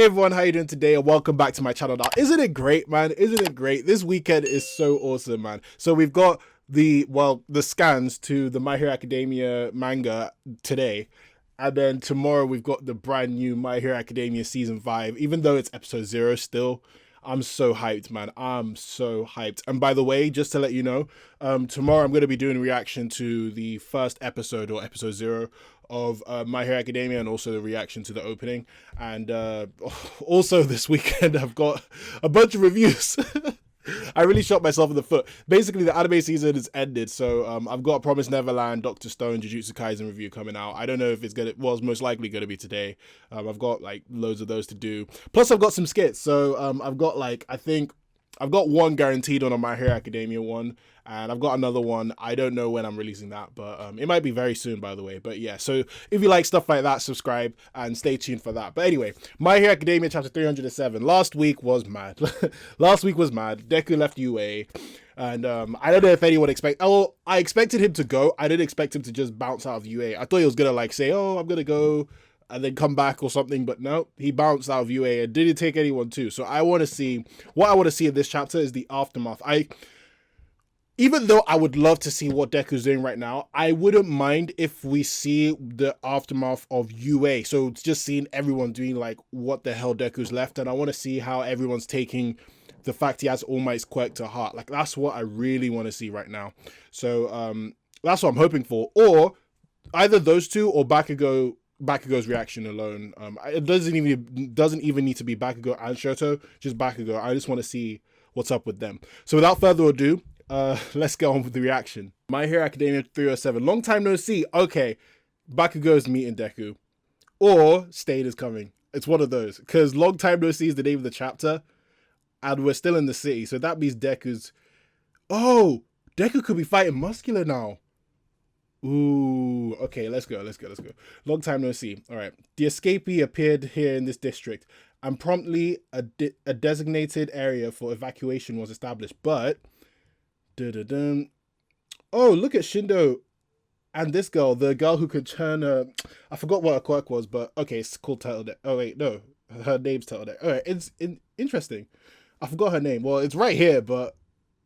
everyone, how you doing today? And welcome back to my channel. Now, isn't it great, man? Isn't it great? This weekend is so awesome, man. So we've got the scans to the My Hero Academia manga today. And then tomorrow we've got the brand new My Hero Academia Season 5. Even though it's episode 0 still, I'm so hyped, man. I'm so hyped. And by the way, just to let you know, tomorrow I'm going to be doing a reaction to the first episode or episode 0 of My Hero Academia, and also the reaction to the opening. And also this weekend I've got a bunch of reviews. I really shot myself in the foot. Basically, the anime season is ended, so I've got Promised Neverland, Dr. Stone, Jujutsu Kaisen review coming out. I don't know if it's gonna, well, it's most likely gonna be today. I've got like loads of those to do. Plus, I've got some skits. So I've got I think I've got one guaranteed on My Hero Academia one, and I've got another one. I don't know when I'm releasing that, but it might be very soon, by the way. But yeah, so if you like stuff like that, subscribe and stay tuned for that. But anyway, My Hero Academia chapter 307. Last week was mad. Last week was mad. Deku left UA. And I don't know if anyone I expected him to go. I didn't expect him to just bounce out of UA. I thought he was gonna say, oh, I'm gonna go and then come back or something, but no, he bounced out of UA and didn't take anyone too. So I want to see, what I want to see in this chapter is the aftermath. Even though I would love to see what Deku's doing right now, I wouldn't mind if we see the aftermath of UA. So it's just seeing everyone doing like what the hell Deku's left, and I want to see how everyone's taking the fact he has All Might's quirk to heart. Like, that's what I really want to see right now. So that's what I'm hoping for. Or either those two or Bakugo's reaction alone. It doesn't even need to be Bakugo and Shoto, just Bakugo. I just want to see what's up with them. So without further ado, let's get on with the reaction. My Hero Academia 307. Long time no see. Okay, Bakugo's meeting Deku, or Stain is coming. It's one of those, because long time no see is the name of the chapter, and we're still in the city, so that means Deku's. Oh, Deku could be fighting Muscular now. Ooh, okay, let's go. Long time no see. All right. The escapee appeared here in this district, and promptly a designated area for evacuation was established. But, oh, look at Shindo and this girl, the girl who could turn I forgot what her quirk was, but okay, it's called Turtleneck. Oh, wait, no, her name's Turtleneck. All right, it's interesting. I forgot her name. Well, it's right here, but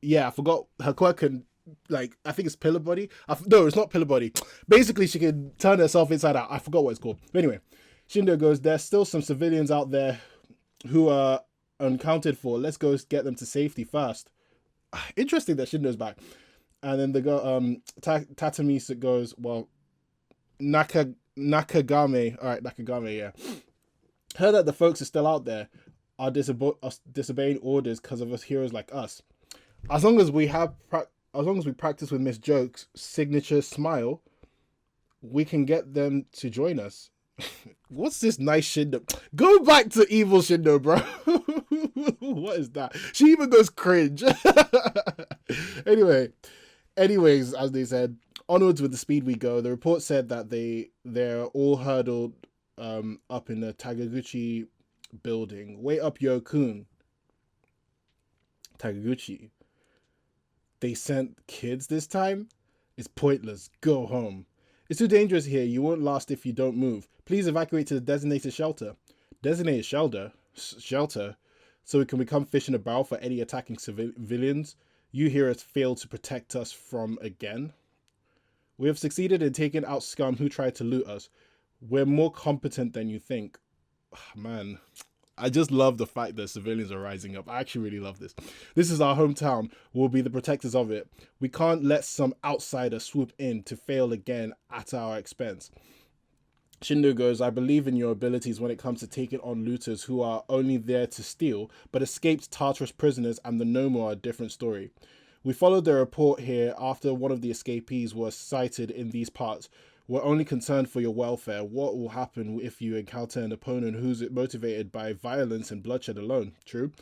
yeah, I forgot her quirk can, like, I think it's pillar body. No, it's not pillar body. Basically, she can turn herself inside out. I forgot what it's called. But anyway, Shindo goes, there's still some civilians out there who are unaccounted for. Let's go get them to safety first. Interesting that Shindo's back. And then the girl, Tatami goes, well, Nakagame. All right, Nakagame, yeah. Heard that the folks are still out there are disobeying orders because of us heroes like us. As long as we practice with Miss Joke's signature smile, we can get them to join us. What's this nice Shindo? Go back to evil Shindo, bro. What is that? She even goes cringe. Anyways, as they said, onwards with the speed we go. The report said that they're all hurdled up in the Tagaguchi building. Wait up, Yo-kun. Tagaguchi. They sent kids this time? It's pointless. Go home. It's too dangerous here. You won't last if you don't move. Please evacuate to the designated shelter. Designated shelter? Shelter? So we can become fish in a barrel for any attacking civilians you heroes failed to protect us from again. We have succeeded in taking out scum who tried to loot us. We're more competent than you think. Man, I just love the fact that civilians are rising up. I actually really love this. This is our hometown. We'll be the protectors of it. We can't let some outsider swoop in to fail again at our expense. Shindo goes, I believe in your abilities when it comes to taking on looters who are only there to steal, but escaped Tartarus prisoners and the Nomo are a different story. We followed the report here after one of the escapees was sighted in these parts. We're only concerned for your welfare. What will happen if you encounter an opponent who's motivated by violence and bloodshed alone? True.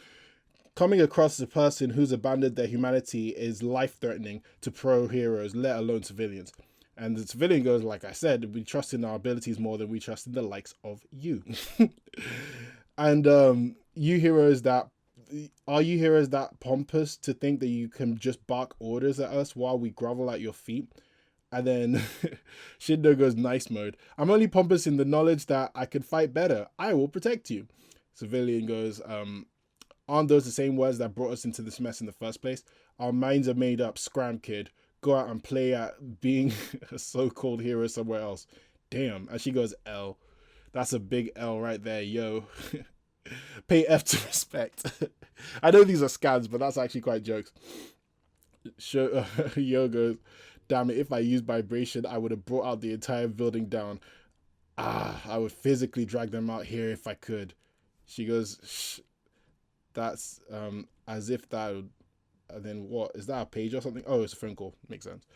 Coming across a person who's abandoned their humanity is life-threatening to pro heroes, let alone civilians. And the civilian goes, like I said, we trust in our abilities more than we trust in the likes of you. And are you heroes that pompous to think that you can just bark orders at us while we grovel at your feet? And then Shindo goes nice mode. I'm only pompous in the knowledge that I can fight better. I will protect you. Civilian goes, aren't those the same words that brought us into this mess in the first place? Our minds are made up. Scram, kid. Go out and play at being a so-called hero somewhere else. Damn. And she goes, L. That's a big L right there, yo. Pay F to respect. I know these are scams, but that's actually quite jokes. Yo goes, damn it, if I used vibration, I would have brought out the entire building down. I would physically drag them out here if I could. She goes, shh. That's as if that would, and then what? Is that a page or something? Oh, it's a phone call. Makes sense.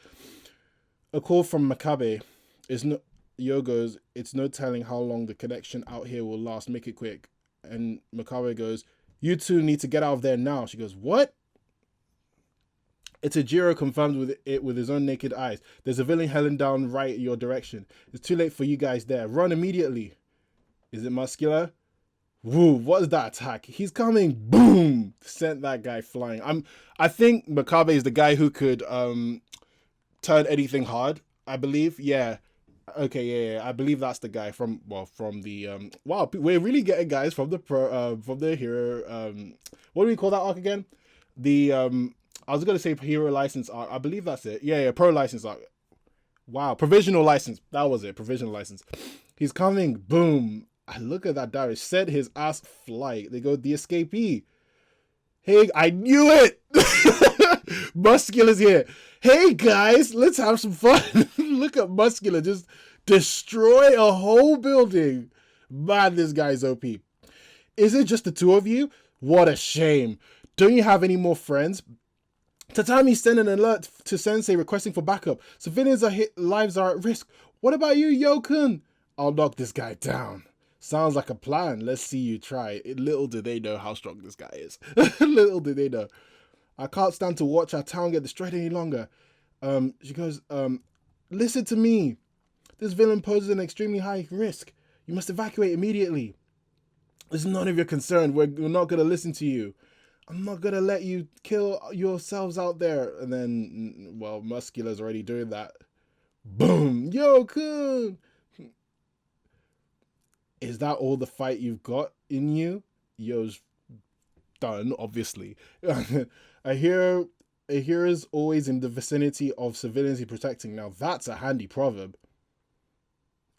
A call from Makabe. Is no Yo goes, it's no telling how long the connection out here will last. Make it quick. And Makabe goes, you two need to get out of there now. She goes, what? Itajiro confirms with it with his own naked eyes. There's a villain heading down right your direction. It's too late for you guys there. Run immediately. Is it muscular? Woo, what is that attack? He's coming. Boom. Sent that guy flying. I think Makabe is the guy who could turn anything hard, I believe. Yeah. Okay, yeah. I believe that's the guy from the wow, we're really getting guys from the hero what do we call that arc again? The I was gonna say hero license arc. I believe that's it. Yeah, pro license arc. Wow, provisional license. That was it. Provisional license. He's coming. Boom. Look at that Darius. Set his ass flight. They go the escapee. Hey, I knew it. Muscular's here. Hey guys, let's have some fun. Look at Muscular just destroy a whole building. Man, this guy's OP. Is it just the two of you? What a shame. Don't you have any more friends? Tatami sent an alert to Sensei requesting for backup. Civilians are hit, lives are at risk. What about you, Yo-kun? I'll knock this guy down. Sounds like a plan. Let's see you try. Little do they know how strong this guy is. Little do they know. I can't stand to watch our town get destroyed any longer. She goes, listen to me. This villain poses an extremely high risk. You must evacuate immediately. It's none of your concern. We're not going to listen to you. I'm not going to let you kill yourselves out there. And then, well, Muscular's already doing that. Boom. Yo-kun. Is that all the fight you've got in you? Yo's done, obviously. A hero is always in the vicinity of civilians he's protecting. Now that's a handy proverb.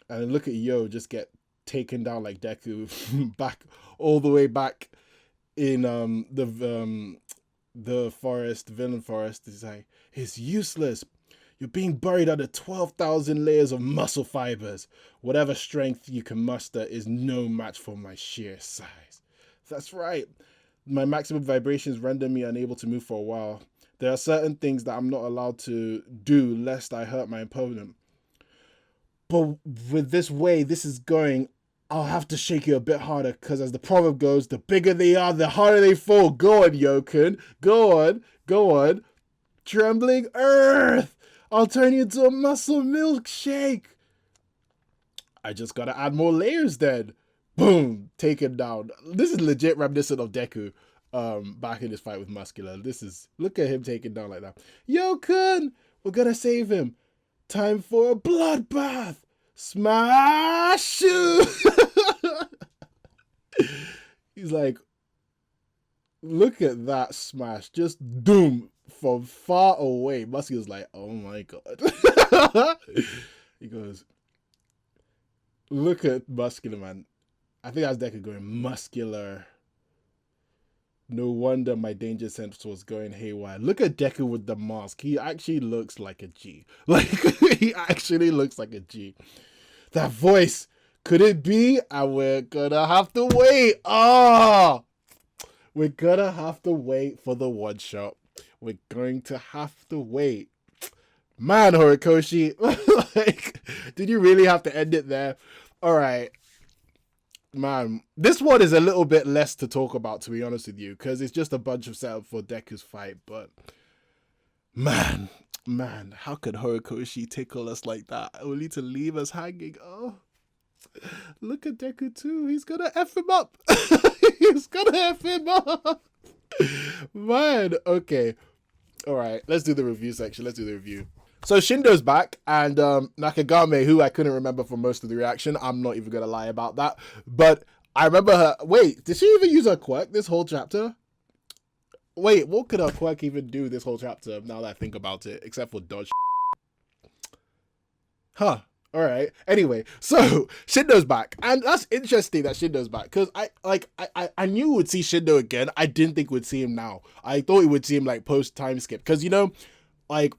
And look at Yo just get taken down like Deku back all the way back in the forest, villain forest. He's like, it's useless. You're being buried under 12,000 layers of muscle fibers. Whatever strength you can muster is no match for my sheer size. That's right. My maximum vibrations render me unable to move for a while. There are certain things that I'm not allowed to do lest I hurt my opponent. But with this way this is going, I'll have to shake you a bit harder, because as the proverb goes, the bigger they are, the harder they fall. Go on, Yo-kun. Go on. Trembling earth. I'll turn you into a muscle milkshake. I just gotta add more layers then. Boom. Taken down. This is legit reminiscent of Deku back in his fight with Muscular. Look at him taken down like that. Yo-kun, we're gonna save him. Time for a bloodbath. Smash! He's like, look at that smash. Just doom. From far away, Muscular's like, oh my god. He goes, look at Muscular, man. I think that's Deku going, Muscular. No wonder my danger sense was going haywire. Look at Deku with the mask. He actually looks like a G. Like, he actually looks like a G. That voice, could it be? And we're gonna have to wait. We're gonna have to wait for the one shot. We're going to have to wait. Man, Horikoshi. Like, did you really have to end it there? All right. Man, this one is a little bit less to talk about, to be honest with you, because it's just a bunch of setup for Deku's fight. But, man, how could Horikoshi tickle us like that? Only to leave us hanging. Oh, look at Deku too. He's going to F him up. He's going to F him up. Man, okay. All right, let's do the review section. So Shindo's back, and Nakagame, who I couldn't remember for most of the reaction. I'm not even going to lie about that. But I remember her. Wait, did she even use her quirk this whole chapter? Wait, what could her quirk even do this whole chapter? Now that I think about it, except for dodge. Huh. All right. Anyway, so Shindo's back, and that's interesting that Shindo's back because I knew we'd see Shindo again. I didn't think we'd see him now. I thought we would see him like post time skip because like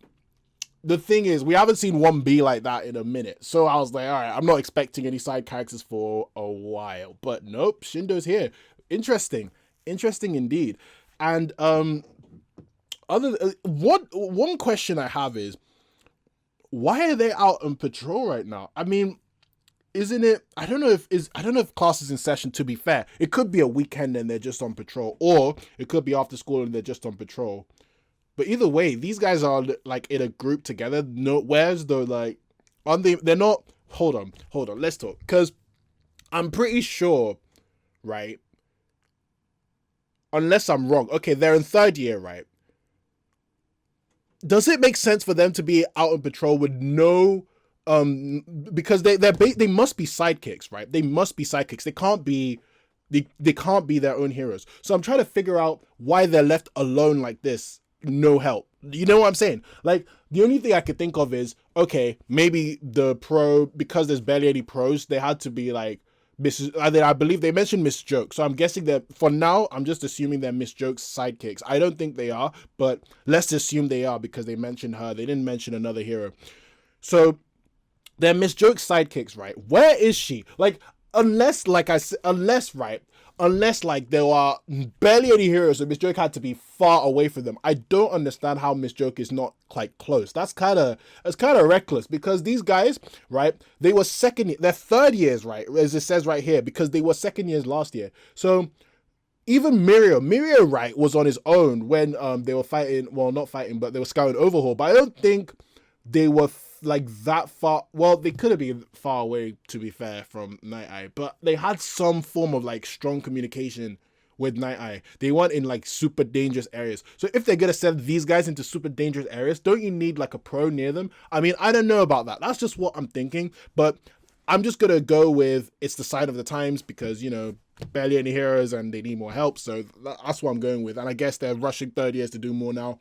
the thing is we haven't seen one be like that in a minute. So I was like, all right, I'm not expecting any side characters for a while, but nope, Shindo's here. Interesting indeed. And one question I have is, why are they out on patrol right now? I mean, isn't it? I don't know if class is in session. To be fair, it could be a weekend and they're just on patrol, or it could be after school and they're just on patrol. But either way, these guys are like in a group together. No, where's the like? Aren't they? They're not. Hold on. Let's talk, because I'm pretty sure, right? Unless I'm wrong. Okay, they're in third year, right? Does it make sense for them to be out on patrol with no because they must be sidekicks, right? They must be sidekicks. They can't be their own heroes. So I'm trying to figure out why they're left alone like this, no help. You know what I'm saying? Like, the only thing I could think of is, okay, maybe because there's barely any pros, they had to be like I believe they mentioned Miss Joke, so I'm guessing that for now, I'm just assuming they're Miss Joke's sidekicks. I don't think they are, but let's assume they are because they mentioned her. They didn't mention another hero. So they're Miss Joke's sidekicks, right? Where is she? Like, unless like there are barely any heroes, so Miss Joke had to be far away from them. I don't understand how Miss Joke is not like close. That's kind of reckless, because these guys, right? They're third years, right? As it says right here, because they were second years last year. So even Mirio, right, was on his own when they were fighting. Well, not fighting, but they were scouting Overhaul. But I don't think they were like that far. Well, they could have been far away, to be fair, from Night Eye, but they had some form of like strong communication with Night Eye. They weren't in like super dangerous areas. So if they're gonna send these guys into super dangerous areas, don't you need like a pro near them? I mean, I don't know about that. That's just what I'm thinking, but I'm just gonna go with it's the sign of the times, because barely any heroes and they need more help. So that's what I'm going with, and I guess they're rushing third years to do more now.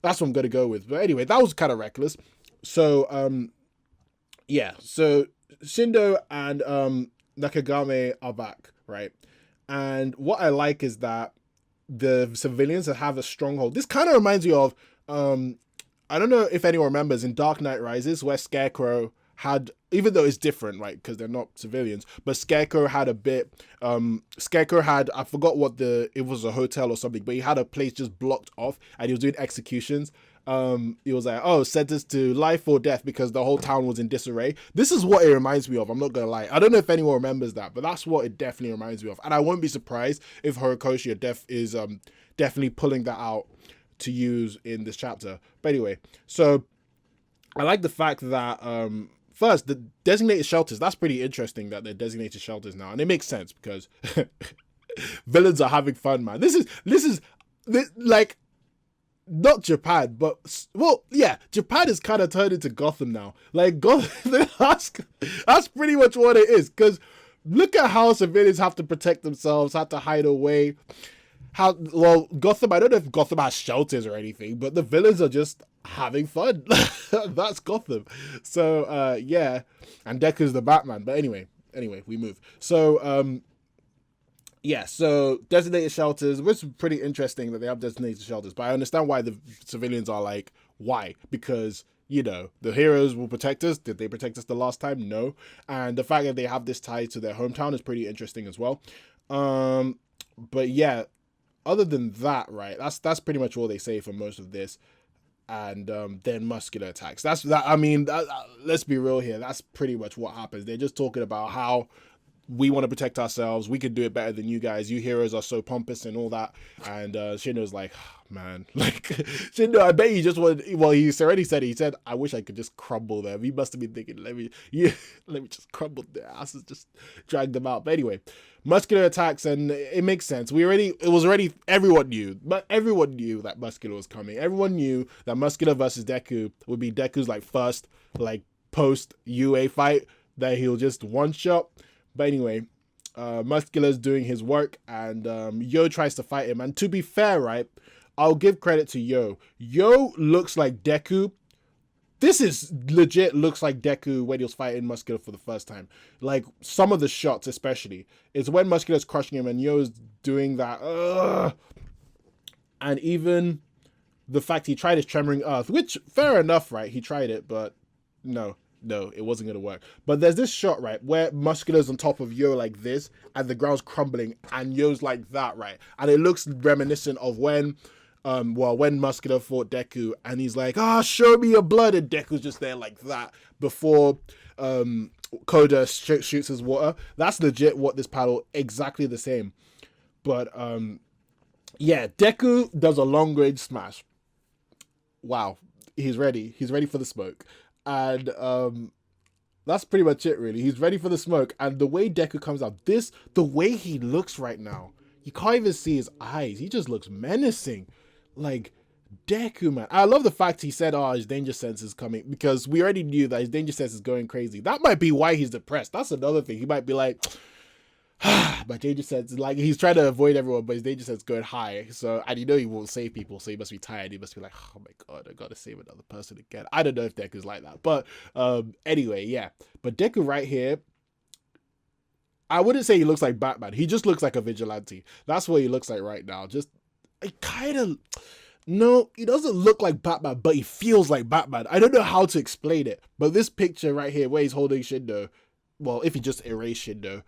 That's what I'm gonna go with. But anyway, that was kind of reckless. So so Shindo and Nakagame are back, right? And what I like is that the civilians have a stronghold. This kind of reminds me of I don't know if anyone remembers in Dark Knight Rises, where Scarecrow had, even though it's different, right, because they're not civilians, but Scarecrow had a bit, I forgot what it was, a hotel or something, but he had a place just blocked off and he was doing executions. He was like, oh, sentence to life or death, because the whole town was in disarray. This is what it reminds me of. I'm not gonna lie. I don't know if anyone remembers that, but that's what it definitely reminds me of. And I won't be surprised if Horikoshi is definitely pulling that out to use in this chapter. But anyway, so I like the fact that first, the designated shelters, that's pretty interesting that they're designated shelters now, and it makes sense because villains are having fun, man. This is like, not Japan, but well, yeah, Japan is kind of turned into Gotham now. Like, Gotham, that's pretty much what it is. Because look at how civilians have to protect themselves, have to hide away. Gotham, I don't know if Gotham has shelters or anything, but the villains are just having fun. That's Gotham. So yeah, and Deku's the Batman. But anyway, we move. So yeah, so designated shelters, which is pretty interesting that they have designated shelters, but I understand why the civilians are like, why? Because, the heroes will protect us. Did they protect us the last time? No. And the fact that they have this tie to their hometown is pretty interesting as well. But yeah, other than that, right, that's pretty much all they say for most of this. And then muscular attacks. Let's be real here. That's pretty much what happens. They're just talking about how we want to protect ourselves. We can do it better than you guys. You heroes are so pompous and all that. And Shindo's like, oh, man, like, Shindo, I bet you just wanted. Well, he's already said it. He said, I wish I could just crumble them. He must have been thinking, let me just crumble their asses, just drag them out. But anyway, muscular attacks, and it makes sense. Everyone knew that muscular was coming. Everyone knew that muscular versus Deku would be Deku's like first like post UA fight that he'll just one shot. But anyway, Muscular's doing his work, and Yo tries to fight him. And to be fair, right, I'll give credit to Yo. Yo looks like Deku. This is legit looks like Deku when he was fighting Muscular for the first time. Like, some of the shots especially, is when Muscular's crushing him and Yo's doing that. And even the fact he tried his Tremoring Earth, which, fair enough, right? He tried it, but no, it wasn't going to work. But there's this shot, right, where Muscular's on top of Yo like this, and the ground's crumbling, and Yo's like that, right? And it looks reminiscent of when Muscular fought Deku, and he's like, show me your blood, and Deku's just there like that before Koda shoots his water. That's legit what this panel, exactly the same. But yeah, Deku does a long range smash. Wow, he's ready for the smoke. And that's pretty much it, really. He's ready for the smoke, and the way Deku comes out, the way he looks right now, you can't even see his eyes. He just looks menacing. Like, Deku, man. I love the fact he said, his danger sense is coming, because we already knew that his danger sense is going crazy. That might be why he's depressed. That's another thing. He might be like, my danger sense, like, he's trying to avoid everyone, but his danger sense is going high. So, and he won't save people, so he must be tired. He must be like, oh my god, I gotta save another person again. I don't know if Deku's like that, but anyway, yeah. But Deku right here, I wouldn't say he looks like Batman. He just looks like a vigilante. That's what he looks like right now. Just, no, he doesn't look like Batman, but he feels like Batman. I don't know how to explain it, but this picture right here where he's holding Shindo, well, if he just erased Shindo,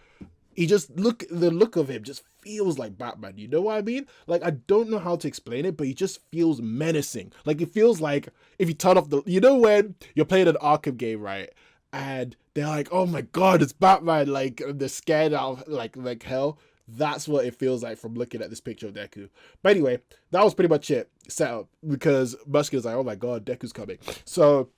the look of him just feels like Batman. You know what I mean? Like, I don't know how to explain it, but he just feels menacing. Like, it feels like if you turn off when you're playing an Arkham game, right? And they're like, oh my god, it's Batman, like, they're scared out of, like hell. That's what it feels like from looking at this picture of Deku. But anyway, that was pretty much it, set up, because Muscular's like, oh my god, Deku's coming. So,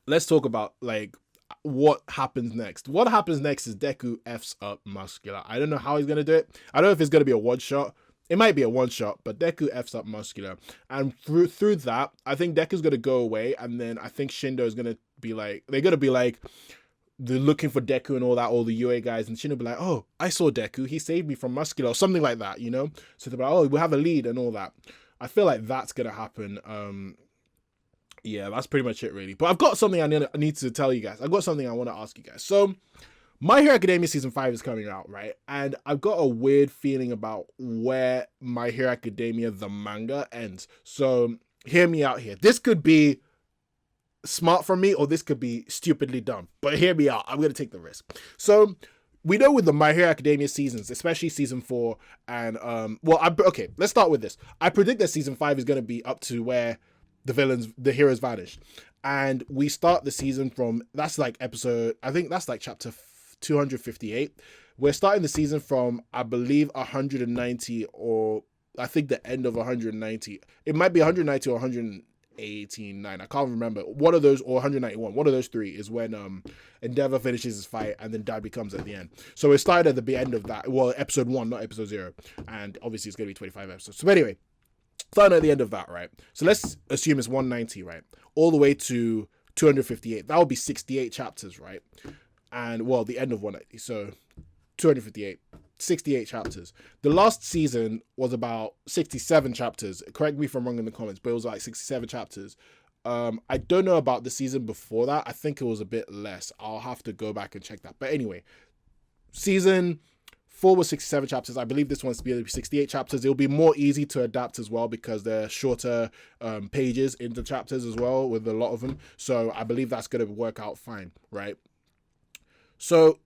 let's talk about, like, what happens next. What happens next is Deku F's up Muscular. I don't know how he's going to do it. I don't know if it's going to be a one-shot. It might be a one-shot, but Deku F's up Muscular. And through that, I think Deku's going to go away, and then I think Shindo is going to be like, they're going to be like, they're looking for Deku and all that, all the UA guys, and Shindo will be like, oh, I saw Deku, he saved me from Muscular, or something like that, you know? So they're like, oh, we'll have a lead and all that. I feel like that's going to happen. Yeah, that's pretty much it, really. But I've got something I need to tell you guys. I've got something I want to ask you guys. So, My Hero Academia Season 5 is coming out, right? And I've got a weird feeling about where My Hero Academia, the manga, ends. So, hear me out here. This could be smart from me, or this could be stupidly dumb. But hear me out. I'm going to take the risk. So, we know with the My Hero Academia seasons, especially Season 4, and, okay, let's start with this. I predict that Season 5 is going to be up to where the heroes vanish, and we start the season from, that's like episode, I think that's like chapter 258. We're starting the season from, I believe, 190, or I think the end of 190. It might be 190 or 189. I can't remember. One of those, or 191. One of those three is when Endeavor finishes his fight, and then Dad becomes at the end. So it started at the end of that. Well, episode 1, not episode 0, and obviously it's gonna be 25 episodes. So anyway, starting at the end of that, right? So let's assume it's 190, right? All the way to 258. That would be 68 chapters, right? And, well, the end of 190. So 258, 68 chapters. The last season was about 67 chapters. Correct me if I'm wrong in the comments, but it was like 67 chapters. I don't know about the season before that. I think it was a bit less. I'll have to go back and check that. But anyway, season 4 was 67 chapters. I believe this one's to be 68 chapters. It'll be more easy to adapt as well, because they're shorter pages in the chapters as well, with a lot of them. So I believe that's going to work out fine, right? So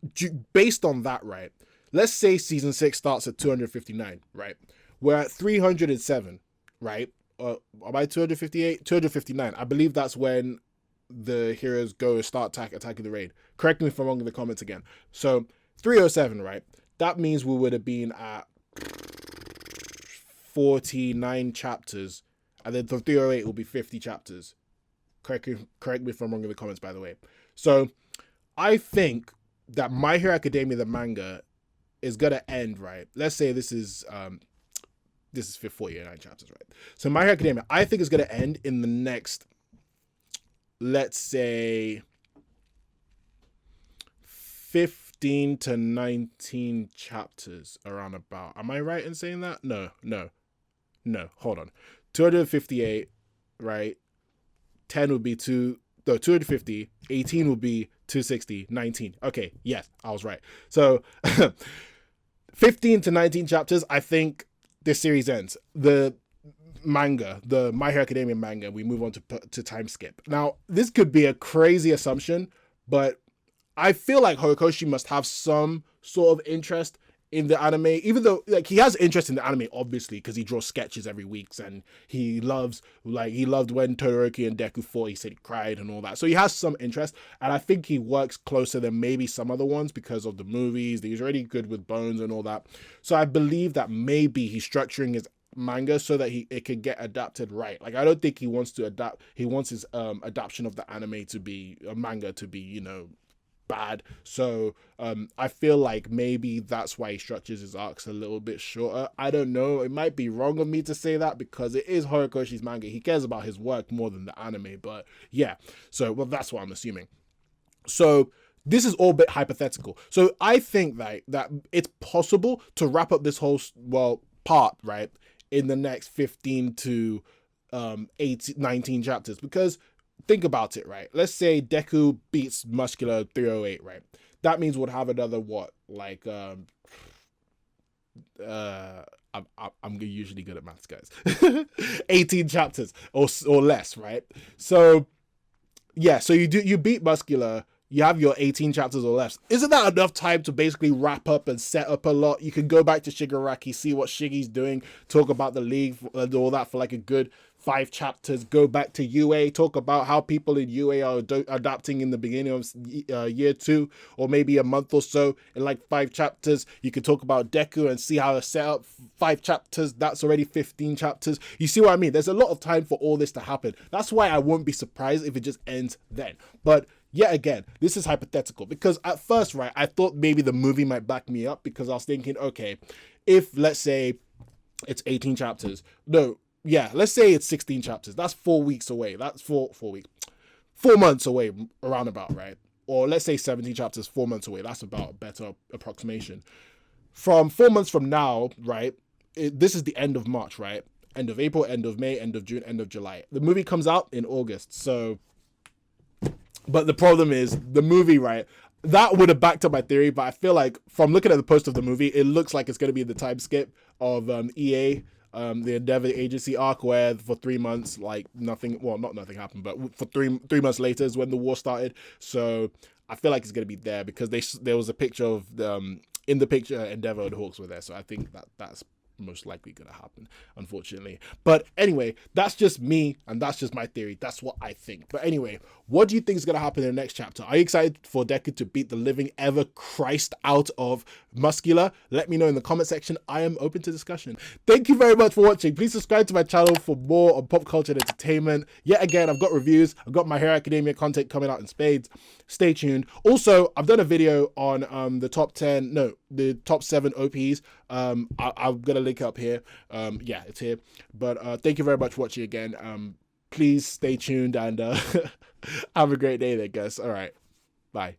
based on that, right, let's say season 6 starts at 259, right? We're at 307, right? Am I 258? 259. I believe that's when the heroes go and start attacking the raid. Correct me if I'm wrong in the comments again. So 307, right? That means we would have been at 49 chapters, and then from 308 will be 50 chapters. Correct me if I'm wrong in the comments, by the way. So I think that My Hero Academia, the manga, is gonna end, right? Let's say this is 49 chapters, right? So My Hero Academia, I think, is gonna end in the next, let's say, 50 15 to 19 chapters around about. Am I right in saying that? No. Hold on. 258, right? 10 would be 250. 18 would be 260. 19. Okay, yes, I was right. So 15 to 19 chapters, I think this series ends. The manga, the My Hero Academia manga, we move on to time skip. Now, this could be a crazy assumption, but I feel like Horikoshi must have some sort of interest in the anime, even though like he has interest in the anime obviously because he draws sketches every week, and he loved when Todoroki and Deku fought. He said he cried and all that, so he has some interest, and I think he works closer than maybe some other ones because of the movies. He's already good with Bones and all that, so I believe that maybe he's structuring his manga so that it could get adapted right. Like I don't think he wants to adapt. He wants his adaptation of the anime to be a manga to be bad. So I feel like maybe that's why he structures his arcs a little bit shorter. I don't know. It might be wrong of me to say that because it is Horikoshi's manga. He cares about his work more than the anime. But yeah, so well, that's what I'm assuming. So this is all a bit hypothetical. So I think that it's possible to wrap up this whole part right in the next 15 to 19 chapters, because think about it, right? Let's say Deku beats Muscular 308, right? That means we'll have another I'm usually good at maths, guys. 18 chapters or less, right? So yeah, so you beat Muscular, you have your 18 chapters or less. Isn't that enough time to basically wrap up and set up a lot? You can go back to Shigaraki, see what Shiggy's doing, talk about the league and all that for like a good 5 chapters. Go back to UA, talk about how people in UA are adapting in the beginning of year 2, or maybe a month or so in like 5 chapters. You can talk about Deku and see how to set up 5 chapters. That's already 15 chapters. You see what I mean? There's a lot of time for all this to happen. That's why I won't be surprised if it just ends then. But yet again, this is hypothetical because at first, right, I thought maybe the movie might back me up because I was thinking, okay, if let's say it's 18 chapters, let's say it's 16 chapters. That's 4 weeks away. That's 4 weeks, 4 months away, around about, right? Or let's say 17 chapters, 4 months away. That's about a better approximation. From 4 months from now, right? This is the end of March, right? End of April, end of May, end of June, end of July. The movie comes out in August, so. But the problem is the movie, right? That would have backed up my theory, but I feel like from looking at the post of the movie, it looks like it's going to be the time skip of EA, the Endeavor Agency arc, where for 3 months, like nothing happened, but for three months later is when the war started. So I feel like it's going to be there because there was a picture of in the picture Endeavor and Hawks were there. So I think that's most likely gonna happen, unfortunately. But anyway, that's just me and that's just my theory. That's what I think. But anyway, what do you think is gonna happen in the next chapter? Are you excited for Deku to beat the living ever Christ out of Muscular? Let me know in the comment section. I am open to discussion. Thank you very much for watching. Please subscribe to my channel for more on pop culture and entertainment. Yet again, I've got reviews, I've got My Hero Academia content coming out in spades. Stay tuned. Also, I've done a video on the top 7 OPs. I'm gonna link up here. Yeah, it's here. But thank you very much for watching again. Please stay tuned and have a great day there, guys. All right, bye.